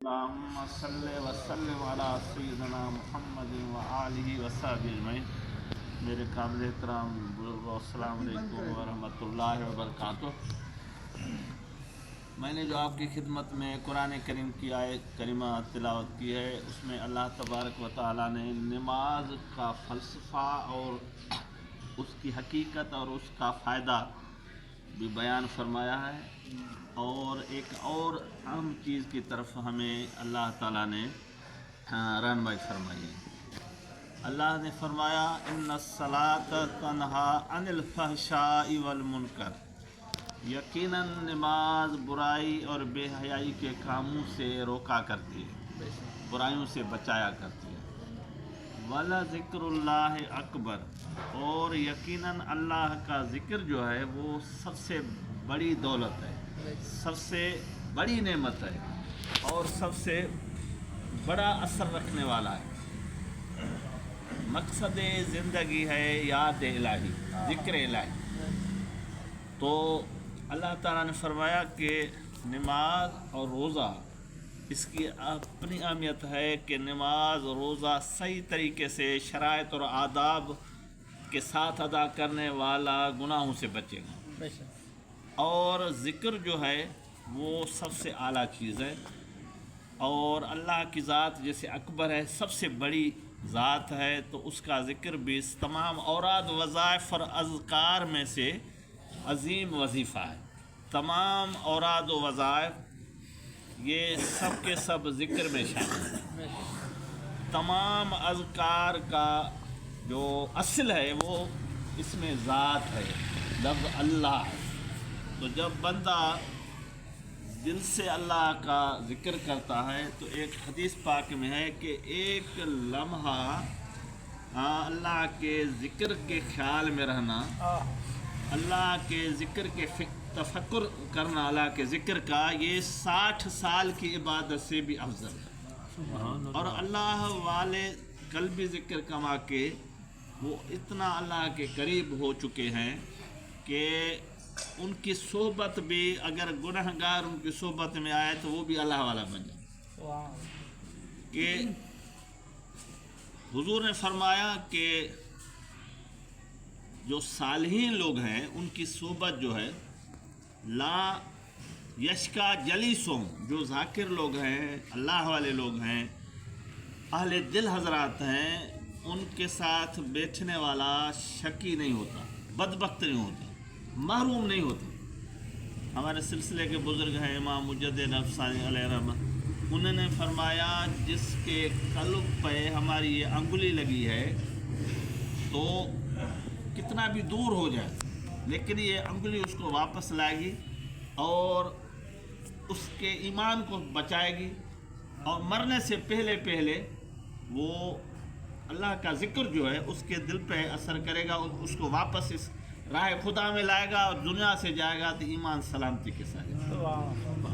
اللهم صل وسلم علی سیدنا محمد و آلہ وصحبہ اجمعین۔ میرے قابل احترام بزرگوں، السلام علیکم ورحمۃ اللہ وبرکاتہ۔ میں نے جو آپ کی خدمت میں قرآن کریم کی آیت کریمہ تلاوت کی ہے، اس میں اللہ تبارک و تعالیٰ نے نماز کا فلسفہ اور اس کی حقیقت اور اس کا فائدہ بھی بیان فرمایا ہے، اور ایک اور اہم چیز کی طرف ہمیں اللہ تعالیٰ نے رہنمائی فرمائی ہے۔ اللہ نے فرمایا ان الصلاۃ تنہا عن الفحشاء والمنکر، یقیناً نماز برائی اور بے حیائی کے کاموں سے روکا کرتی ہے، برائیوں سے بچایا کرتی ہے۔ وَلَذِكْرُ اللَّهِ اکبر، اور یقیناً اللہ کا ذکر جو ہے وہ سب سے بڑی دولت ہے، سب سے بڑی نعمت ہے اور سب سے بڑا اثر رکھنے والا ہے۔ مقصد زندگی ہے یاد الہی، ذکر الہی۔ تو اللہ تعالیٰ نے فرمایا کہ نماز اور روزہ، اس کی اپنی اہمیت ہے کہ نماز اور روزہ صحیح طریقے سے شرائط اور آداب کے ساتھ ادا کرنے والا گناہوں سے بچے گا، اور ذکر جو ہے وہ سب سے اعلیٰ چیز ہے، اور اللہ کی ذات جیسے اکبر ہے، سب سے بڑی ذات ہے، تو اس کا ذکر بھی تمام اوراد وظائف اور اذکار میں سے عظیم وظیفہ ہے۔ تمام اوراد و وظائف یہ سب کے سب ذکر میں شامل ہیں۔ تمام اذکار کا جو اصل ہے وہ اس میں ذات ہے، لفظ اللہ ہے۔ تو جب بندہ دل سے اللہ کا ذکر کرتا ہے تو ایک حدیث پاک میں ہے کہ ایک لمحہ اللہ کے ذکر کے خیال میں رہنا، اللہ کے ذکر کے تفکر کرنا، اللہ کے ذکر کا، یہ 60 سال کی عبادت سے بھی افضل ہے۔ اور اللہ والے قلبی ذکر کما کے وہ اتنا اللہ کے قریب ہو چکے ہیں کہ ان کی صحبت بھی، اگر گنہگار ان کی صحبت میں آئے تو وہ بھی اللہ والا بن جائے۔ کہ حضور نے فرمایا کہ جو صالحین لوگ ہیں ان کی صحبت جو ہے، لا یشکا جلیسوں، جو ذاکر لوگ ہیں، اللہ والے لوگ ہیں، اہل دل حضرات ہیں، ان کے ساتھ بیٹھنے والا شکی نہیں ہوتا، بدبخت نہیں ہوتا، محروم نہیں ہوتا۔ ہمارے سلسلے کے بزرگ ہیں امام مجدد افسانی علیہ رحمہ، انہوں نے فرمایا جس کے قلب پہ ہماری یہ انگلی لگی ہے تو کتنا بھی دور ہو جائے لیکن یہ انگلی اس کو واپس لائے گی اور اس کے ایمان کو بچائے گی، اور مرنے سے پہلے پہلے وہ اللہ کا ذکر جو ہے اس کے دل پہ اثر کرے گا اور اس کو واپس اس راہ خدا میں لائے گا، اور دنیا سے جائے گا تو ایمان سلامتی کے ساتھ۔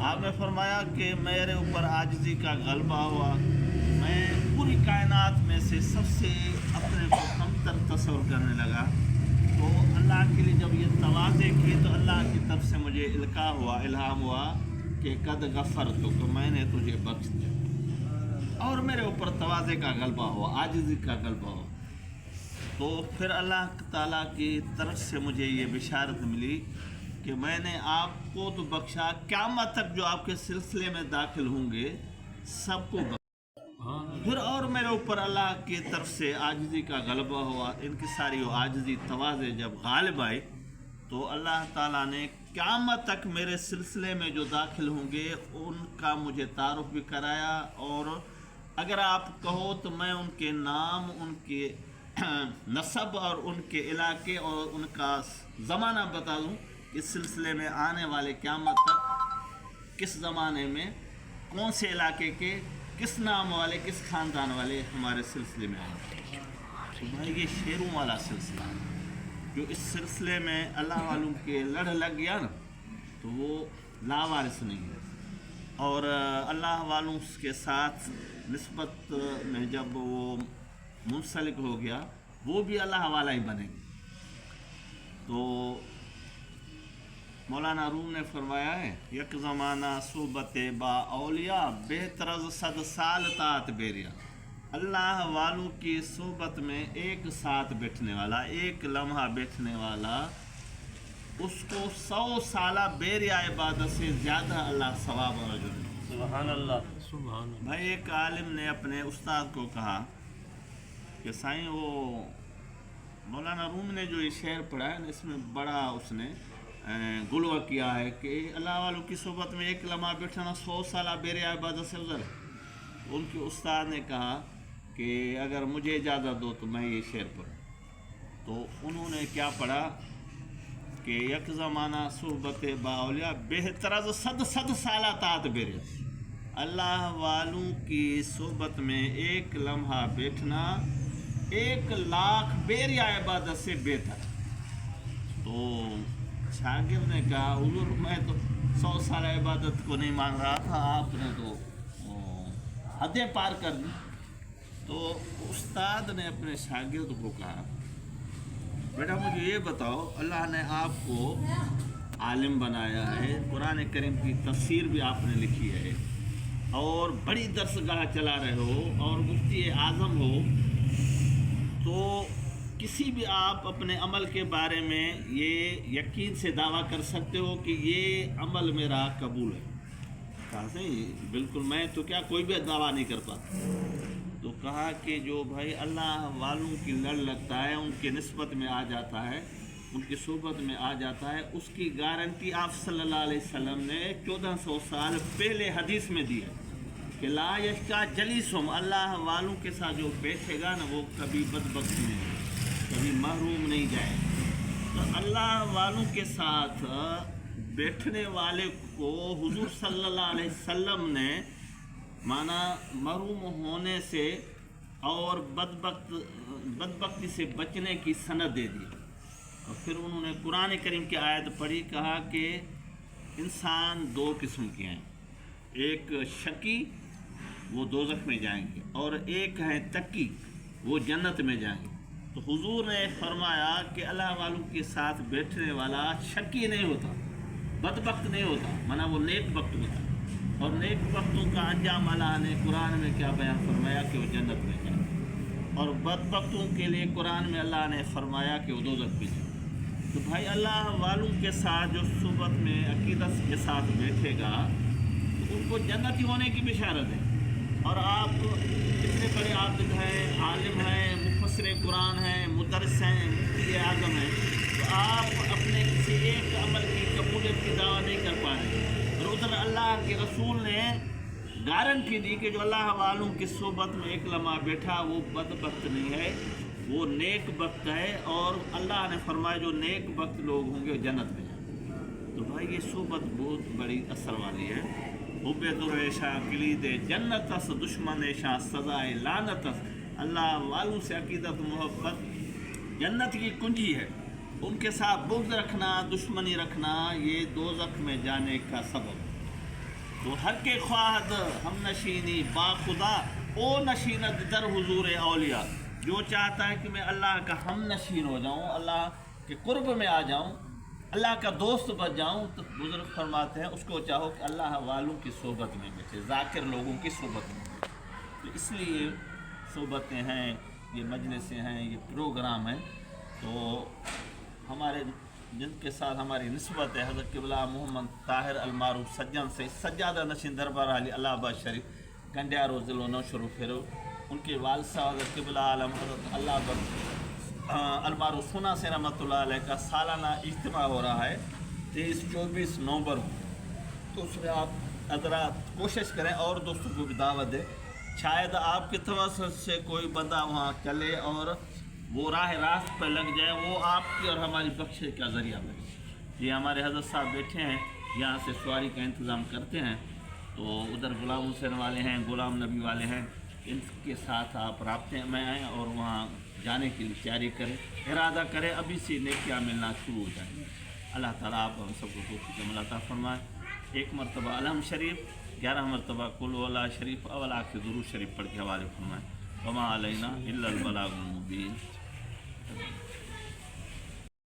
آپ نے فرمایا کہ میرے اوپر عاجزی کا غلبہ ہوا، میں پوری کائنات میں سے سب سے اپنے کو کمتر تصور کرنے لگا، تو اللہ کے لیے جب یہ تواضع کی تو اللہ کی طرف سے مجھے الہام ہوا کہ قد غفرت، تو میں نے تجھے بخش دیا، اور میرے اوپر تواضع کا غلبہ ہوا، عاجزی کا غلبہ ہوا۔ تو پھر اللہ تعالیٰ کی طرف سے مجھے یہ بشارت ملی کہ میں نے آپ کو تو بخشا، قیامت تک جو آپ کے سلسلے میں داخل ہوں گے سب کو بخشا۔ پھر اور میرے اوپر اللہ کی طرف سے عاجزی کا غلبہ ہوا، ان کی ساری وہ عاجزی تواضع جب غالب آئی تو اللہ تعالیٰ نے قیامت تک میرے سلسلے میں جو داخل ہوں گے ان کا مجھے تعارف بھی کرایا، اور اگر آپ کہو تو میں ان کے نام، ان کے نسب اور ان کے علاقے اور ان کا زمانہ بتا دوں، اس سلسلے میں آنے والے قیامت تک کس زمانے میں کون سے علاقے کے کس نام والے، کس خاندان والے ہمارے سلسلے میں آئے۔ تو بھائی یہ شیروں والا سلسلہ ہے، جو اس سلسلے میں اللہ والوں کے لڑ لگ گیا نا تو وہ لاوارث نہیں ہے، اور اللہ والوں کے ساتھ نسبت میں جب وہ منسلک ہو گیا وہ بھی اللہ والا ہی بنے گا۔ تو मौलाना रूम ने फरमाया है, यक ज़माना सोबत बा औलिया बेहतरज सद साल तात बेरिया। अल्लाह वालों की सोबत में एक साथ बैठने वाला, एक लम्हा बैठने वाला, उसको 100 साला बेरिया इबादत से ज़्यादा अल्लाह सवाब और अजर देता है। सुभान अल्लाह, सुभान अल्लाह। भाई एक आलिम ने अपने उस्ताद को कहा कि साईं वो मौलाना रूम ने जो ये शेर पढ़ा है ना, इसमें बड़ा उसने गुलवा किया है कि अल्लाह वालों की सोबत में एक लम्हा बैठना 100 साल बेरिया इबादत से अफजल है। उनके उस्ताद ने कहा कि अगर मुझे इजाज़त दो तो मैं ये शेर पढ़ूँ। तो उन्होंने क्या पढ़ा कि यक ज़माना सोबत बाउलिया बेहतरज सद साला तात बेरिया। अल्लाह वालों की सोबत में एक लम्हा बैठना 1,00,000 बेरिया इबादत से बेहतर। तो शागिर्द ने कहा, हुजूर मैं तो 100 साल इबादत को नहीं मान रहा था, आपने तो हदें पार कर दी। तो उस्ताद ने अपने शागिर्द को कहा, बेटा मुझे ये बताओ, अल्लाह ने आपको आलिम बनाया है, कुरान करीम की तफसीर भी आपने लिखी है और बड़ी दरसगाह चला रहे हो और मुफ्ती आज़म हो, तो किसी भी आप अपने अमल के बारे में ये यकीन से दावा कर सकते हो कि ये अमल मेरा कबूल है? कहा सही बिल्कुल, मैं तो क्या कोई भी दावा नहीं कर पाता। तो कहा कि जो भाई अल्लाह वालों की लड़ लगता है, उनके निस्बत में आ जाता है, उनकी सोबत में आ जाता है, उसकी गारंटी आप सल्लल्लाहु अलैहि वसल्लम ने 1400 साल पहले हदीस में दी है कि ला यश्का जलीसुम, अल्लाह वालों के साथ जो बैठेगा ना वो कभी बदबख्त नहीं, कभी महरूम नहीं जाए। तो अल्लाह वालों के साथ बैठने वाले को हुजूर सल्लल्लाहु अलैहि वसल्लम ने माना महरूम होने से और बदबख्ती से बचने की सनद दे दी। और फिर उन्होंने कुरान करीम की आयत पढ़ी, कहा कि इंसान 2 किस्म के हैं, एक शकी वो दोज़ख में जाएंगे और एक है तकी वो जन्नत में जाएंगे। तो हुजूर ने फरमाया कि अल्लाह वालों के साथ बैठने वाला शकी नहीं होता, बदबख्त नहीं होता, माना वो नेक वक्त होता। और नेक वक्तों का अंजाम अल्लाह ने कुरान में क्या बयान फरमाया कि वो जन्नत में जाए, और बदबख्तों के लिए कुरान में अल्लाह ने फरमाया कि वो दोज़ख में जाए। तो भाई अल्लाह वालों के साथ जो सुबत में अकीदत के साथ बैठेगा तो उनको जन्नती होने की बिशारत है। और आप इतने बड़े आबिद हैं, आलिम हैं, मुफस्सिर कुरान हैं, मुदर्रिस हैं, मुफ्ती आज़म हैं, तो आप अपने किसी एक अमल की कबूलियत की दावा नहीं कर पा रहे। और उधर अल्लाह के रसूल ने गारंटी दी कि जो अल्लाह वालों की सोबत में एक लम्हा बैठा वो बदबख्त नहीं है, वो नेक वक्त है। और अल्लाह ने फरमाया जो नेक वक्त लोग होंगे वो जन्नत में जाएंगे। तो भाई ये सोबत बहुत बड़ी असर वाली है। हुब्बे दुरेशा किलीद जन्नतस दुश्मन शाह सजाए लानतस, अल्लाह वालों से अकीदत मोहब्बत जन्नत की कुंजी है। उनके साथ बुग़्ज़ रखना, दुश्मनी रखना, ये दोज़ख में जाने का सबब। तो हर के ख्वाहद हम नशीनी बाखुदा ओ नशीनत दर हुजूर औलिया, जो चाहता है कि मैं अल्लाह का हम नशीन हो जाऊँ, अल्लाह के कुर्ब में आ जाऊँ, अल्लाह का दोस्त बन जाऊँ, तो बुज़ुर्ग फरमाते हैं उसको चाहो कि अल्लाह वालों की सोबत में बैठे, ज़ाकिर लोगों की सोबत में बैठे। तो इसलिए सोबतें हैं, ये मजलिसें हैं, ये प्रोग्राम हैं। तो हमारे जिनके साथ हमारी निस्बत है हज़रत क़िबला मोहम्मद ताहिर अलमारूफ सज्जन से, सज्जादा नशीन दरबार अली अलाहाबाद शरीफ कंडियारो ज़िलो नौशरू फेरो, उनके वालिद साहब हज़रत क़िबला आलम हज़रत अल्लाह अलमारूफ सुना से रहमतुल्लाह अलैह का सालाना इज्तिमा हो रहा है 23-24 नवंबर को। तो उसमें आप हज़रात कोशिश करें और दोस्तों को भी दावत दें, शायद आपके तवस्सुत से कोई बंदा वहाँ चले और वो राह रास्त पर लग जाए, वो आपकी और हमारी बख्शे का ज़रिया बने। ये हमारे हज़रत साहब बैठे हैं, यहाँ से सवारी का इंतज़ाम करते हैं। तो उधर गुलाम हुसैन वाले हैं, गुलाम नबी वाले हैं, इनके साथ आप राब्ते में आएँ और वहाँ जाने के लिए तैयारी करें, इरादा करें, अभी से नेकियां मिलना शुरू हो जाए। अल्लाह ताला आप हम सबको तौफीक अमल अता फरमाए। एक मरतबा अलहम शरीफ, 11 मरतबा कुल वला शरीफ अवल आखिर दुरूद शरीफ पढ़ के हवाले फरमाए। वमा अलैना इल्लल बलागुल मुबीन।